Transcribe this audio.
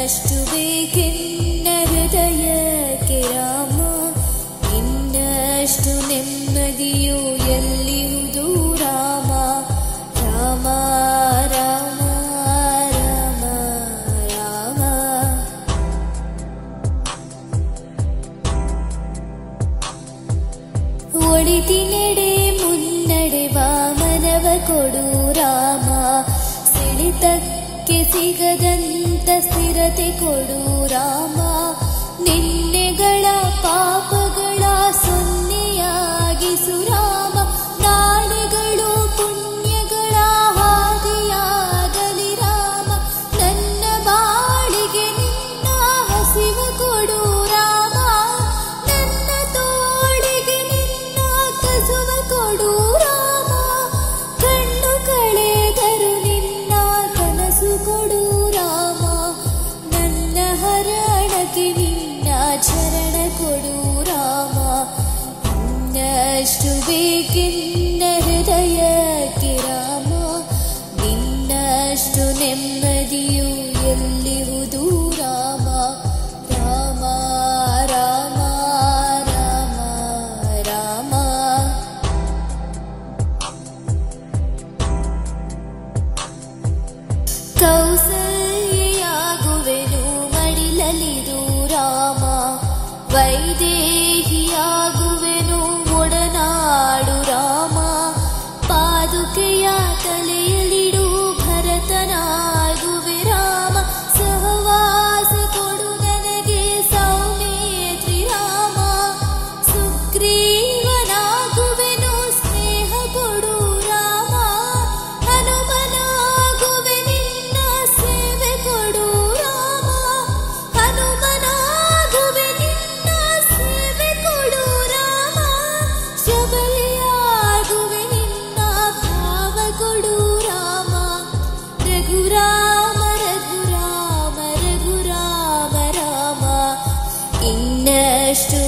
ಇನ್ನಷ್ಟು ಬೇಕೆನ್ನ ಹೃದಯಕ್ಕೆ ರಾಮ, ಇನ್ನಷ್ಟು ನೆಮ್ಮದಿಯು ಎಲ್ಲಿಯುವುದು ರಾಮ. ರಾಮ ರಾಮ ರಾಮ ರಾಮ. ಒಳಿತಿನೆಡೆ ಮುನ್ನಡೆವ ಮನವ ಕೊಡು ರಾಮ, ಸೆಳೆತಕ್ಕೆ ಸಿಗದಂತ ಸ್ಥಿರತೆ ಕೊಡು ರಾಮ. ನಿನ್ನೆಗಳ ಪಾಪಗಳ ಸೊನ್ನೆಯಾಗಿಸು ರಾಮ, ನಾಳೆಗಳು ಪುಣ್ಯಗಳ ಹಾದಿಯಾಗಲಿ ರಾಮ. ನನ್ನ ಬಾಳಿಗೆ ನಿನ್ನ ಹಸಿವು ಕೊಡು ರಾಮ, ನನ್ನ ತೋಳಿಗೆ ನಿನ್ನ ಕಸುವ ಕೊಡು ರಾಮ. ಕಣ್ಣು ಕಳೆದರು ನಿನ್ನ ಕನಸು ಕೊಡು ರಾಮ, ನನ್ನ ಹರಣಕ್ಕೆ ನಿನ್ನ ಚರಣ ಕೊಡು ರಾಮ. ಇನ್ನಷ್ಟು ಬೇಕೆನ್ನ ಹೃದಯಕ್ಕೆ ರಾಮ, ನಿನ್ನಷ್ಟು ನೆಮ್ಮದಿಯು ಎಲ್ಲಿಯುವುದು ರಾಮ. ರಾಮ ರಾಮ ರಾಮ ರಾಮ. ಕೌಸಲ್ಯಾಗುವೆನು ಮಡಿಲಲಿದು ರಾಮ, ವೈದೇಹಿಯಾಗುವೆನು ಒಡನಾಡು ರಾಮ. ಪಾದುಕೆಯ ತಲೆಯಲಿಡು ಭರತನಾಗುವೆ ರಾಮ, ಸಹವಾಸ ಕೊಡು ನನಗೆ ಸೌಮೇತ್ರಿ ರಾಮ. ಸುಗ್ರೀವನಾಗುವೆನು ಸ್ನೇಹ ಕೊಡು ರಾಮ, ಹನುಮನಾಗುವೆ ನಿನ್ನ ಸೇವೆ ಕೊಡು ರಾಮ. ಹನುಮನಾಗುವೆ ನಿನ್ನ ಸೇವೆ ಕೊಡು ರಾಮ, ಶಬರಿಯಾಗುವೆ ನಿನ್ನ ಭಾವ ಕೊಡು ರಾಮ. ರಘುರಾಮ ರಘುರಾಮ ರಘುರಾಮ ರಾಮ. ಇನ್ನಷ್ಟು